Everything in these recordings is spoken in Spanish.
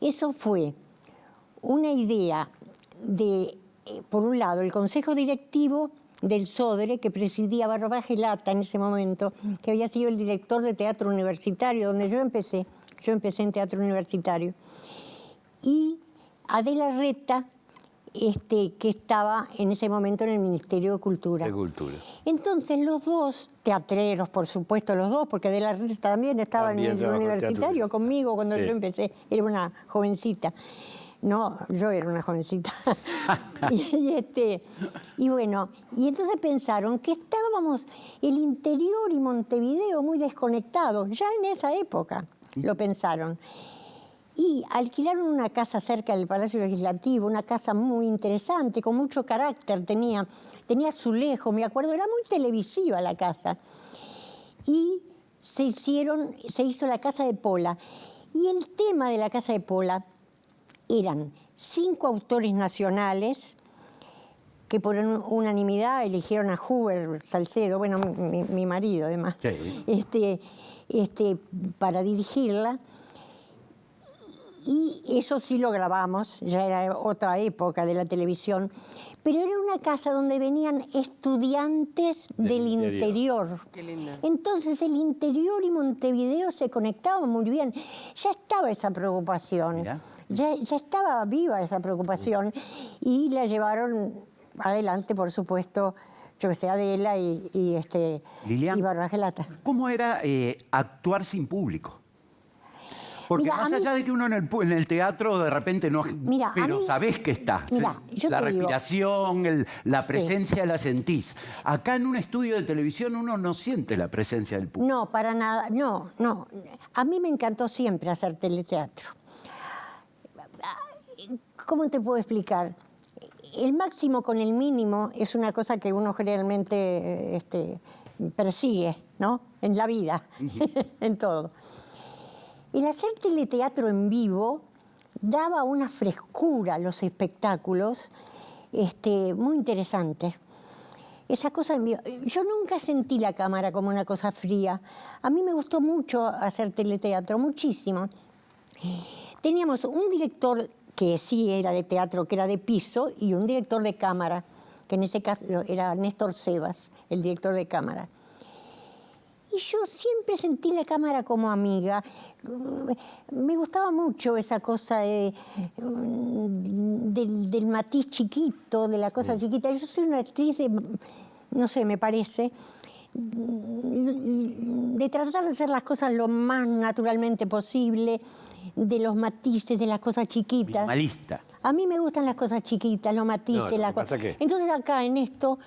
Eso fue una idea de, por un lado, el Consejo Directivo del Sodre, que presidía Barbagelata en ese momento, que había sido el director de teatro universitario, donde yo empecé en teatro universitario, y Adela Reta, que estaba en ese momento en el Ministerio de Cultura. Entonces los dos, teatreros por supuesto los dos, porque Adela Reta también estaba en el universitario conmigo cuando yo empecé, era una jovencita. No, yo era una jovencita. y bueno, y entonces pensaron que estábamos el interior y Montevideo muy desconectados, ya en esa época lo pensaron. Y alquilaron una casa cerca del Palacio Legislativo, una casa muy interesante, con mucho carácter, tenía azulejos, me acuerdo, era muy televisiva la casa. Y se hizo la Casa de Pola. Y el tema de la Casa de Pola eran 5 autores nacionales que por unanimidad eligieron a Huber Salcedo, bueno, mi marido además, para dirigirla. Y eso sí lo grabamos, ya era otra época de la televisión, pero era una casa donde venían estudiantes del interior. Qué linda. Entonces el interior y Montevideo se conectaban muy bien. Ya estaba esa preocupación, ya estaba viva esa preocupación y la llevaron adelante, por supuesto, yo que sé, Adela y Barbagelata. ¿Cómo era actuar sin público? Porque mira, más allá de que uno en el teatro de repente no... Mira, pero sabés que está. Mira, la respiración, la presencia la sentís. Acá en un estudio de televisión uno no siente la presencia del público. No, para nada. No. A mí me encantó siempre hacer teleteatro. ¿Cómo te puedo explicar? El máximo con el mínimo es una cosa que uno generalmente persigue, ¿no? En la vida, en todo. El hacer teleteatro en vivo daba una frescura a los espectáculos muy interesante. Esa cosa en vivo. Yo nunca sentí la cámara como una cosa fría. A mí me gustó mucho hacer teleteatro, muchísimo. Teníamos un director que sí era de teatro, que era de piso, y un director de cámara, que en ese caso era Néstor Sebas, el director de cámara. Y yo siempre sentí la cámara como amiga. Me gustaba mucho esa cosa del matiz chiquito, de la cosa chiquita. Yo soy una actriz de, no sé, me parece, de tratar de hacer las cosas lo más naturalmente posible, de los matices, de las cosas chiquitas. Minimalista. A mí me gustan las cosas chiquitas, los matices, las cosas. Entonces acá en esto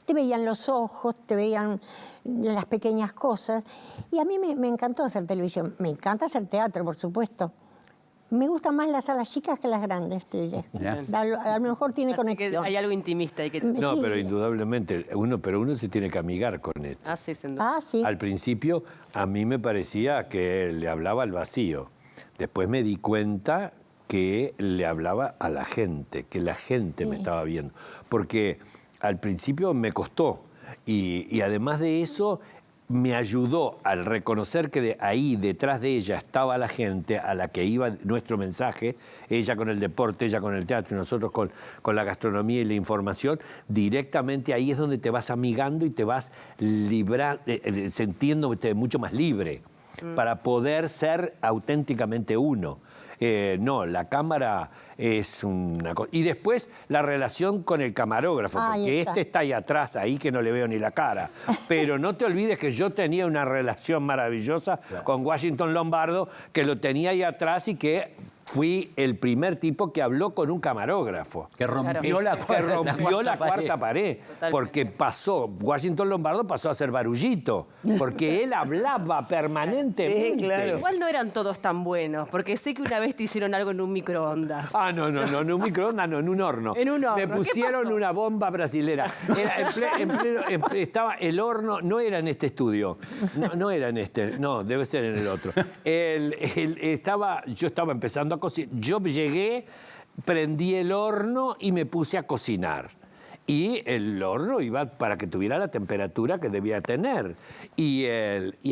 te veían los ojos, te veían las pequeñas cosas. Y a mí me encantó hacer televisión. Me encanta hacer teatro, por supuesto. Me gustan más las salas chicas que las grandes, te diré. A lo mejor tiene conexión. Hay algo intimista. No, sí. Pero indudablemente, uno se tiene que amigar con esto. Sí, sí. Al principio, a mí me parecía que le hablaba al vacío. Después me di cuenta que le hablaba a la gente, que la gente me estaba viendo. Porque al principio me costó. Y además de eso, me ayudó al reconocer que ahí, detrás de ella, estaba la gente a la que iba nuestro mensaje, ella con el deporte, ella con el teatro y nosotros con la gastronomía y la información. Directamente ahí es donde te vas amigando y te vas sintiéndote mucho más libre para poder ser auténticamente uno. No, la cámara es una cosa. Y después la relación con el camarógrafo, porque está ahí atrás, ahí que no le veo ni la cara. Pero no te olvides que yo tenía una relación maravillosa con Washington Lombardo, que lo tenía ahí atrás y que fui el primer tipo que habló con un camarógrafo. Que rompió la cuarta pared. Porque Washington Lombardo pasó a ser Barullito, porque él hablaba permanentemente. Sí, claro. Igual no eran todos tan buenos, porque sé que una vez te hicieron algo en un microondas. No, en un microondas no, en un horno. En un horno. Me pusieron una bomba brasilera. Estaba el horno, no era en este estudio, no era en este, no, debe ser en el otro. Yo estaba empezando a cocinar. Yo llegué, prendí el horno y me puse a cocinar. y el horno iba para que tuviera la temperatura que debía tener. Y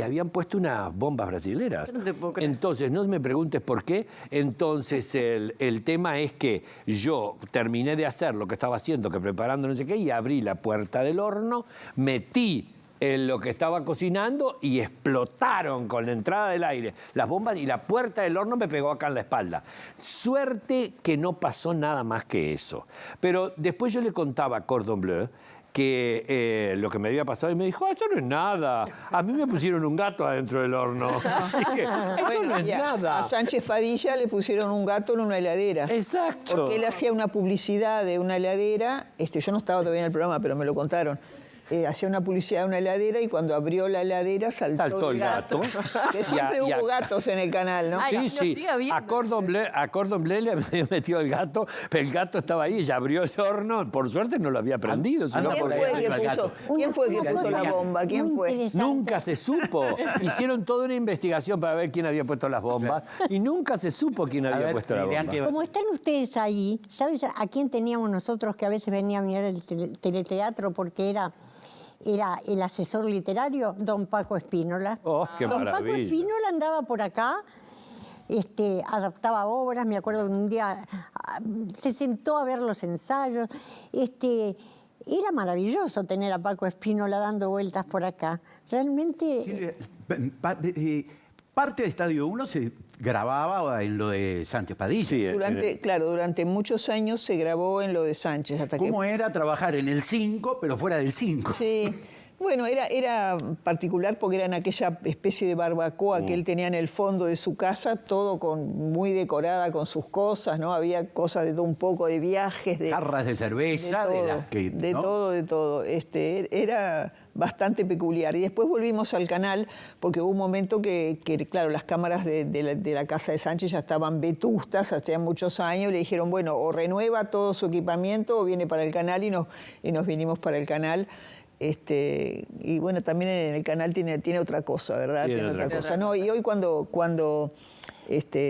habían puesto unas bombas brasileras. No te puedo creer. Entonces, no me preguntes por qué. Entonces, el tema es que yo terminé de hacer lo que estaba haciendo, que preparando no sé qué, y abrí la puerta del horno, metí en lo que estaba cocinando y explotaron con la entrada del aire las bombas y la puerta del horno me pegó acá en la espalda. Suerte que no pasó nada más que eso. Pero después yo le contaba a Cordon Bleu que lo que me había pasado y me dijo, eso no es nada. A mí me pusieron un gato adentro del horno. Así que eso no es nada. A Sánchez Padilla le pusieron un gato en una heladera. Exacto. Porque él hacía una publicidad de una heladera. Yo no estaba todavía en el programa, pero me lo contaron. Hacía una publicidad de una heladera y cuando abrió la heladera saltó el gato. Que siempre hubo gatos en el canal, ¿no? Ay, Sí, sí. siga A Cordon Bleu le metió el gato, pero el gato estaba ahí, ella abrió el horno. Por suerte no lo había prendido. Sino anda por ahí, ¿Quién fue que puso la bomba? ¿Quién fue? Nunca se supo. Hicieron toda una investigación para ver quién había puesto las bombas y nunca se supo quién había puesto la bomba. Como están ustedes ahí, ¿sabes a quién teníamos nosotros que a veces venía a mirar el teleteatro porque era el asesor literario? Don Paco Espínola. Oh, qué Don maravilla. Paco Espínola andaba por acá, adaptaba obras. Me acuerdo que un día se sentó a ver los ensayos. Era maravilloso tener a Paco Espínola dando vueltas por acá. Realmente... Sí, parte de Estadio 1 se grababa en lo de Sánchez Padilla. Sí, Durante muchos años se grabó en lo de Sánchez. ¿Cómo era trabajar en el 5, pero fuera del 5? Sí. Bueno, era particular porque era en aquella especie de barbacoa que él tenía en el fondo de su casa, todo muy decorada con sus cosas, ¿no? Había cosas de todo, un poco de viajes, de Jarras de cerveza, todo, de las que... de ¿no? todo, de todo. Era bastante peculiar. Y después volvimos al canal porque hubo un momento que claro, las cámaras de la casa de Sánchez ya estaban vetustas, hacían muchos años, y le dijeron, bueno, o renueva todo su equipamiento o viene para el canal, y nos vinimos para el canal. Y bueno, también en el canal tiene otra cosa, ¿verdad? Tiene otra cosa. No, y hoy cuando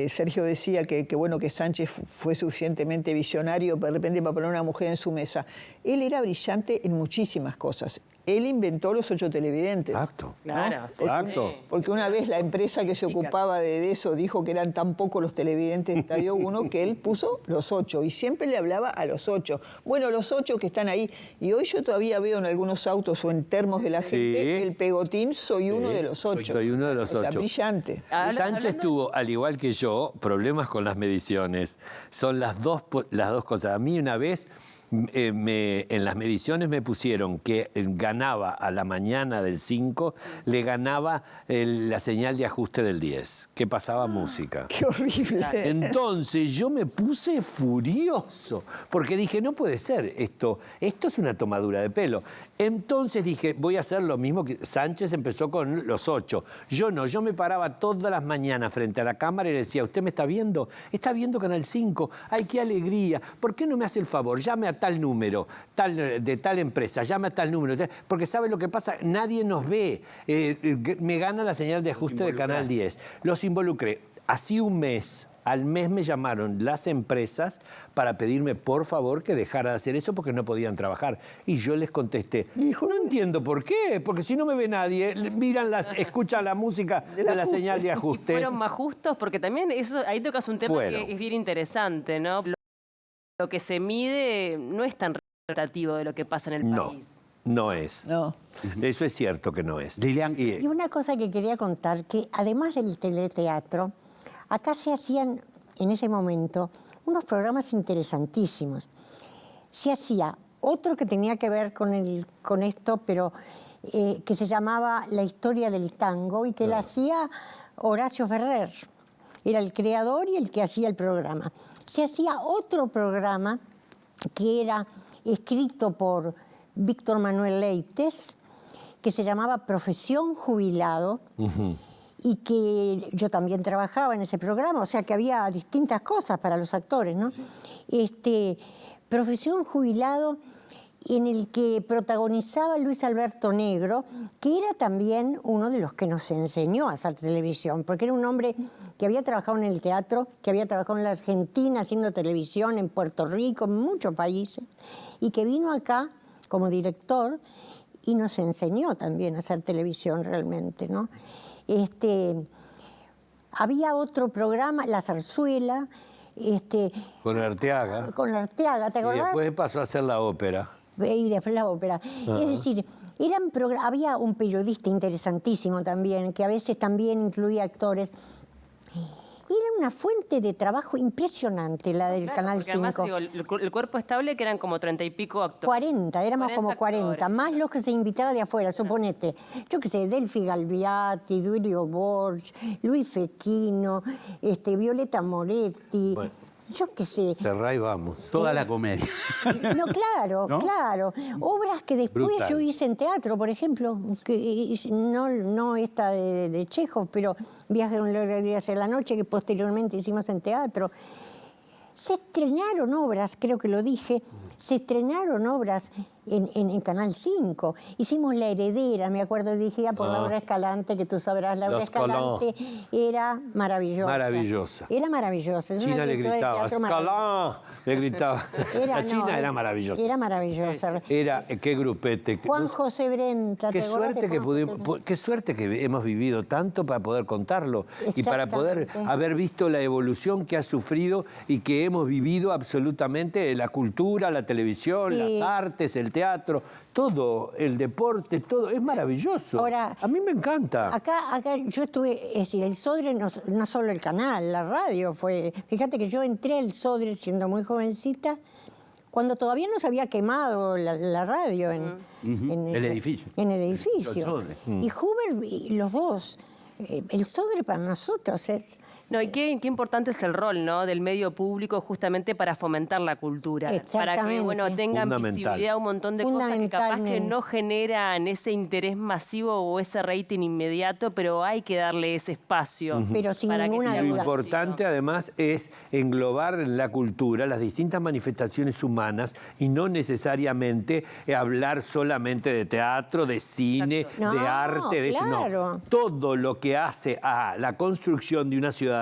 Sergio decía que bueno, que Sánchez fue suficientemente visionario de repente para poner una mujer en su mesa, él era brillante en muchísimas cosas. Él inventó los 8 televidentes. Exacto. ¿no? Claro, sí. Exacto. Porque una vez la empresa que se ocupaba de eso dijo que eran tan pocos los televidentes de Estadio 1 que él puso los 8 y siempre le hablaba a los 8. Bueno, los 8 que están ahí. Y hoy yo todavía veo en algunos autos o en termos de la gente el pegotín, soy uno de los 8. Soy uno de los 8. O sea, brillante. Sánchez tuvo, al igual que yo, problemas con las mediciones. Son las dos cosas. A mí una vez... en las mediciones me pusieron que ganaba a la mañana del 5, le ganaba la señal de ajuste del 10, que pasaba música. Qué horrible. Entonces yo me puse furioso, porque dije, no puede ser esto es una tomadura de pelo. Entonces dije, voy a hacer lo mismo que Sánchez empezó con los 8. Yo me paraba todas las mañanas frente a la cámara y le decía, ¿usted me está viendo? Está viendo Canal 5, ¡ay, qué alegría! ¿Por qué no me hace el favor? Llame a tal número, de tal empresa, llame a tal número. Porque ¿sabe lo que pasa? Nadie nos ve. Me gana la señal de ajuste de Canal 10. Los involucré. Así un mes. Al mes me llamaron las empresas para pedirme, por favor, que dejara de hacer eso porque no podían trabajar. Y yo les contesté, no entiendo por qué, porque si no me ve nadie, escuchan la música de la señal de ¿Y ajuste. fueron más justos? Porque también ahí tocas un tema que es bien interesante, ¿no? Lo que se mide no es tan representativo de lo que pasa en el país. No es. No. Eso es cierto que no es. Lilian, Y una cosa que quería contar, que además del teleteatro, acá se hacían en ese momento unos programas interesantísimos. Se hacía otro que tenía que ver con esto, pero que se llamaba La historia del tango y que la hacía Horacio Ferrer. Era el creador y el que hacía el programa. Se hacía otro programa que era escrito por Víctor Manuel Leites, que se llamaba Profesión Jubilado, y que yo también trabajaba en ese programa, o sea que había distintas cosas para los actores, ¿no? Profesión Jubilado, en el que protagonizaba Luis Alberto Negro, que era también uno de los que nos enseñó a hacer televisión, porque era un hombre que había trabajado en el teatro, que había trabajado en la Argentina haciendo televisión, en Puerto Rico, en muchos países, y que vino acá como director y nos enseñó también a hacer televisión realmente, ¿no? Había otro programa, La Zarzuela. Con Arteaga. Con Arteaga, ¿te acordás? Y después pasó a hacer la ópera. Y después la ópera. Es decir, había un periodista interesantísimo también, que a veces también incluía actores. Era una fuente de trabajo impresionante la del Canal 5. Además, digo, el cuerpo estable, que eran como 30 y pico actores. 40, éramos 40 como 40, actores. más los que se invitaba de afuera, suponete. Yo qué sé, Delfi Galviati, Duilio Borch, Luis Fequino, Violeta Moretti. Bueno. Yo qué sé. Cerrá y vamos. Toda la comedia. No, claro, ¿No? claro. Obras que después Brutal. yo hice en teatro, por ejemplo, que no esta de Chekhov, pero Viaje de un loro hacia la noche, que posteriormente hicimos en teatro. Se estrenaron obras, creo que lo dije, se estrenaron obras en Canal 5. Hicimos La Heredera, me acuerdo, dirigida por Laura Escalante, que tú sabrás, Laura Los Escalante era maravillosa. Maravillosa. Era maravillosa. Era una China le directora de gritaba, teatro maravillosa. ¡Escalá! Le gritaba. La China era maravillosa. Era maravillosa. Era, qué grupete. Juan José Brenta. Qué ¿te acordás suerte de que Juan pudimos, José Brenta? qué suerte que hemos vivido tanto para poder contarlo y para poder Exactamente. haber visto la evolución que ha sufrido y que hemos vivido absolutamente la cultura, la televisión, Sí. las artes, el teatro, todo, el deporte, todo, es maravilloso. Ahora, a mí me encanta. Acá yo estuve, es decir, el Sodre no solo el canal, la radio fue. Fíjate que yo entré al Sodre siendo muy jovencita, cuando todavía no se había quemado la radio en El edificio. En el El edificio. Sodre. Y Huber, y los dos. El Sodre para nosotros es. No, y qué importante es el rol, ¿no?, del medio público justamente para fomentar la cultura. Para que, Exactamente. bueno, tengan Fundamental. visibilidad un montón de cosas que capaz que Fundamentalmente. no generan ese interés masivo o ese rating inmediato, pero hay que darle ese espacio. Pero sin para que ninguna sea Lo duda. importante además es englobar en la cultura las distintas manifestaciones humanas y no necesariamente hablar solamente de teatro, de cine, Exacto. de No, arte. claro. No, todo lo que hace a la construcción de una ciudadanía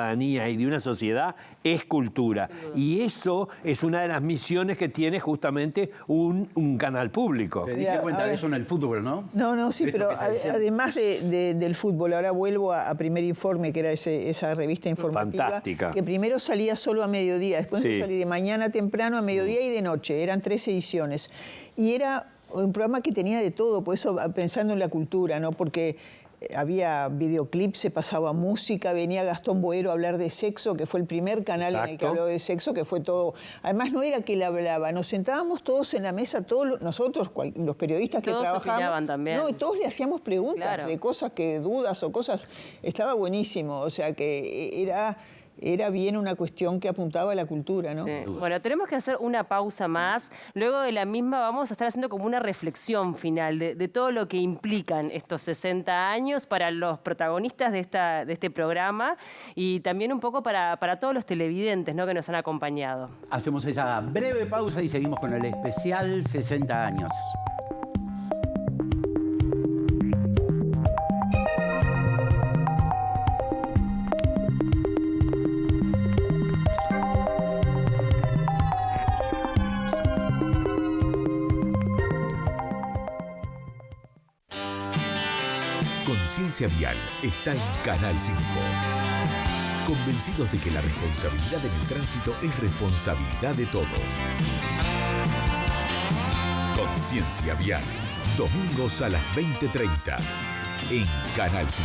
y de una sociedad es cultura. Y eso es una de las misiones que tiene justamente un canal público. Te diste cuenta de eso en el fútbol, ¿no? No, sí, Esto pero que está diciendo. además del fútbol, ahora vuelvo a Primer Informe, que era esa revista informativa. Fantástica. Que primero salía solo a mediodía, después Sí. salía de mañana temprano, a mediodía y de noche. Eran 3 ediciones. Y era un programa que tenía de todo, por eso pensando en la cultura, ¿no? Porque había videoclips, se pasaba música, venía Gastón Boero a hablar de sexo, que fue el primer canal en el que Exacto. habló de sexo, que fue todo. Además, no era que él hablaba, nos sentábamos todos en la mesa, todos nosotros, los periodistas que Todos trabajábamos. opinaban también. No, y todos le hacíamos preguntas Claro. de cosas dudas o cosas. Estaba buenísimo, o sea que era bien una cuestión que apuntaba a la cultura, ¿no? Sí. Bueno, tenemos que hacer una pausa más. Luego de la misma vamos a estar haciendo como una reflexión final de todo lo que implican estos 60 años para los protagonistas de este programa y también un poco para todos los televidentes, ¿no?, que nos han acompañado. Hacemos esa breve pausa y seguimos con el especial 60 años. Conciencia Vial está en Canal 5. Convencidos de que la responsabilidad en el tránsito es responsabilidad de todos. Conciencia Vial, domingos a las 20:30 en Canal 5.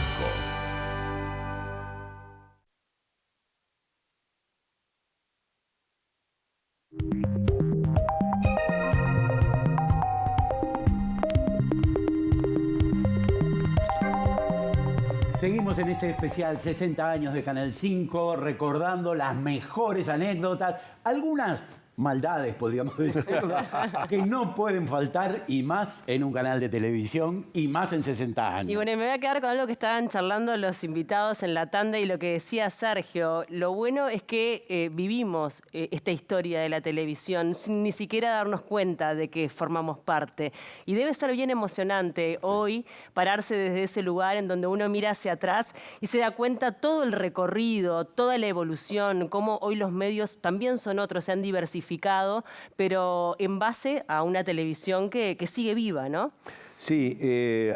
Seguimos en este especial 60 años de Canal 5, recordando las mejores anécdotas, algunas maldades, podríamos decirlo, que no pueden faltar, y más en un canal de televisión, y más en 60 años. Y bueno, me voy a quedar con algo que estaban charlando los invitados en la tanda y lo que decía Sergio. Lo bueno es que vivimos esta historia de la televisión sin ni siquiera darnos cuenta de que formamos parte. Y debe ser bien emocionante hoy pararse desde ese lugar en donde uno mira hacia atrás y se da cuenta todo el recorrido, toda la evolución, cómo hoy los medios también son otros, se han diversificado modificado, pero en base a una televisión que sigue viva, ¿no? Sí,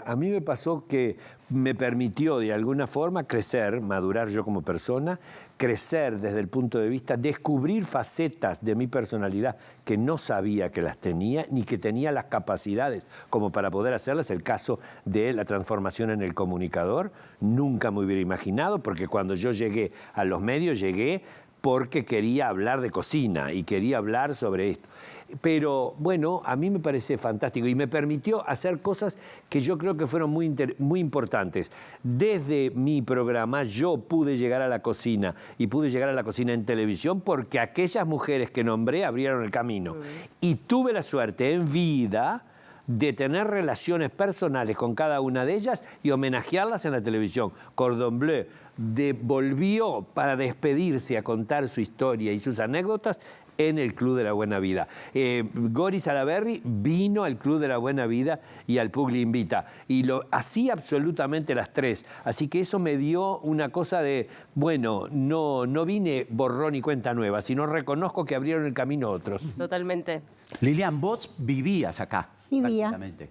a mí me pasó que me permitió de alguna forma crecer, madurar yo como persona, crecer desde el punto de vista, descubrir facetas de mi personalidad que no sabía que las tenía, ni que tenía las capacidades como para poder hacerlas. El caso de la transformación en el comunicador, nunca me hubiera imaginado, porque cuando yo llegué a los medios, llegué porque quería hablar de cocina y quería hablar sobre esto. Pero bueno, a mí me parece fantástico y me permitió hacer cosas que yo creo que fueron muy importantes. Desde mi programa yo pude llegar a la cocina y pude llegar a la cocina en televisión porque aquellas mujeres que nombré abrieron el camino. Y tuve la suerte en vida de tener relaciones personales con cada una de ellas y homenajearlas en la televisión. Cordon Bleu volvió para despedirse a contar su historia y sus anécdotas en el Club de la Buena Vida. Gori Salaberry vino al Club de la Buena Vida y al Pugli Invita. Y lo hacía absolutamente las tres. Así que eso me dio una cosa de, bueno, no vine borrón y cuenta nueva, sino reconozco que abrieron el camino otros. Totalmente. Lilian, vos vivías acá. Vivía. Prácticamente.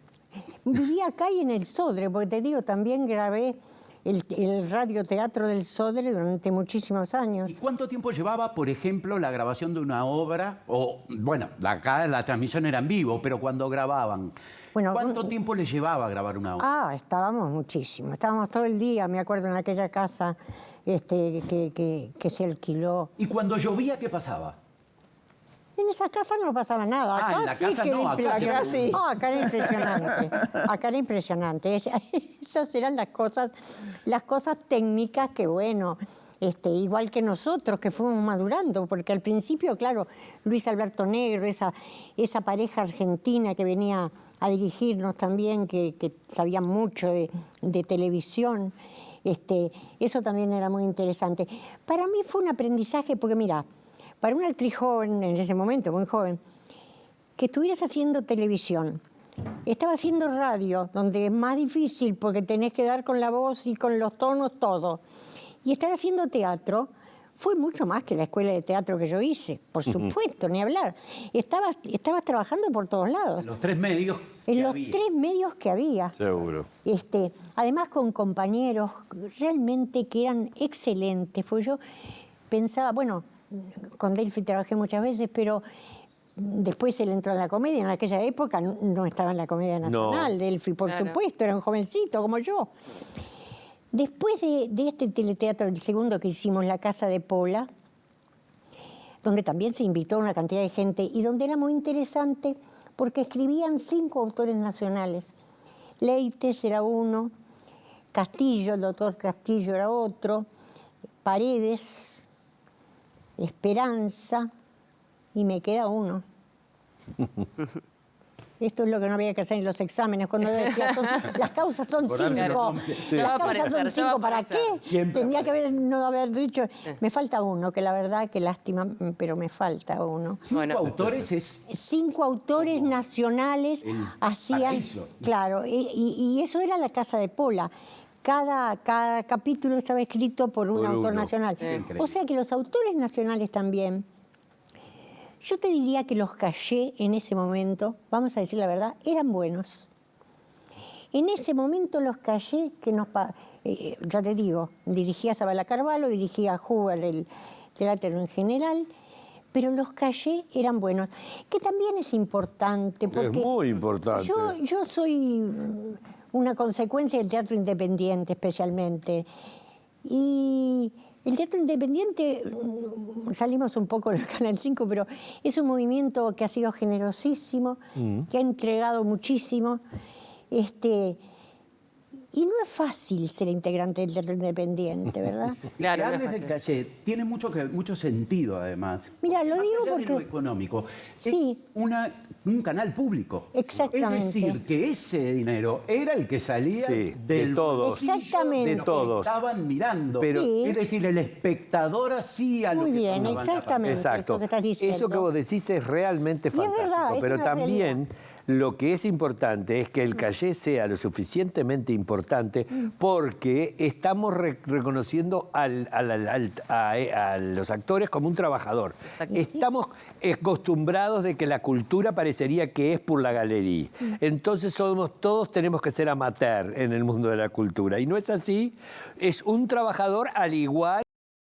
Vivía acá y en el Sodre, porque te digo, también grabé el radioteatro del Sodre durante muchísimos años. ¿Y cuánto tiempo llevaba, por ejemplo, la grabación de una obra? O, bueno, acá la transmisión era en vivo, pero cuando grababan, Bueno, ¿cuánto tiempo les llevaba a grabar una obra? Estábamos muchísimo, estábamos todo el día, me acuerdo, en aquella casa que se alquiló. ¿Y cuando llovía, qué pasaba? En esa casa no pasaba nada. Acá en la sí casa que no, era acá impresionante. sí. Acá era impresionante. Acá era impresionante. Esas eran las cosas técnicas que, bueno, igual que nosotros, que fuimos madurando, porque al principio, claro, Luis Alberto Negro, esa pareja argentina que venía a dirigirnos también, que sabía mucho de televisión, eso también era muy interesante. Para mí fue un aprendizaje, porque mira, para una actriz joven, en ese momento, muy joven, que estuvieras haciendo televisión, estaba haciendo radio, donde es más difícil porque tenés que dar con la voz y con los tonos, todo. Y estar haciendo teatro fue mucho más que la escuela de teatro que yo hice, por supuesto, ni hablar. Estabas trabajando por todos lados. Los tres medios que En los había. 3 medios que había. Seguro. Además con compañeros realmente que eran excelentes, porque yo pensaba, bueno, con Delphi trabajé muchas veces, pero después él entró en la comedia. En aquella época no estaba en la Comedia Nacional, Delphi, por supuesto, era un jovencito como yo. Después de este teleteatro, el segundo que hicimos, La Casa de Pola, donde también se invitó a una cantidad de gente y donde era muy interesante porque escribían 5 autores nacionales. Leites era uno, Castillo, el doctor Castillo era otro, Paredes, Esperanza, y me queda uno. Esto es lo que no había que hacer en los exámenes, cuando decía, las causas son 5. Las causas son 5, ¿para qué? Siempre Tenía que no haber dicho, me falta uno, que la verdad, qué lástima, pero me falta uno. 5 autores es... 5 autores nacionales hacían, paraíso. claro, y eso era La Casa de Pola. Cada capítulo estaba escrito por un autor nacional. O sea que los autores nacionales también, yo te diría que los cachés en ese momento, vamos a decir la verdad, eran buenos. En ese momento los cachés que ya te digo, dirigía Zabala Carvalho, dirigía Huber el teatro en general, pero los cachés eran buenos, que también es importante. Porque es muy importante. Yo soy una consecuencia del teatro independiente especialmente. Y el teatro independiente, salimos un poco del Canal 5, pero es un movimiento que ha sido generosísimo, que ha entregado muchísimo. Y no es fácil ser integrante del teatro independiente, ¿verdad? Claro, que no es hables del caché tiene mucho sentido, además. Mira, lo Más digo allá de porque... lo económico. Sí. Es un canal público. Exactamente. Es decir, que ese dinero era el que salía Sí, del de todos. bolsillo Exactamente. de los que todos. estaban mirando. Pero- Sí. Es decir, el espectador hacía lo Muy que bien, pasaban. exactamente. Exacto. Eso que estás diciendo. Eso que vos decís es realmente Y es verdad, fantástico, es pero una también realidad. Lo que es importante es que el calle sea lo suficientemente importante porque estamos reconociendo a los actores como un trabajador. Estamos acostumbrados de que la cultura parecería que es por la galería. Entonces todos tenemos que ser amateur en el mundo de la cultura. Y no es así, es un trabajador al igual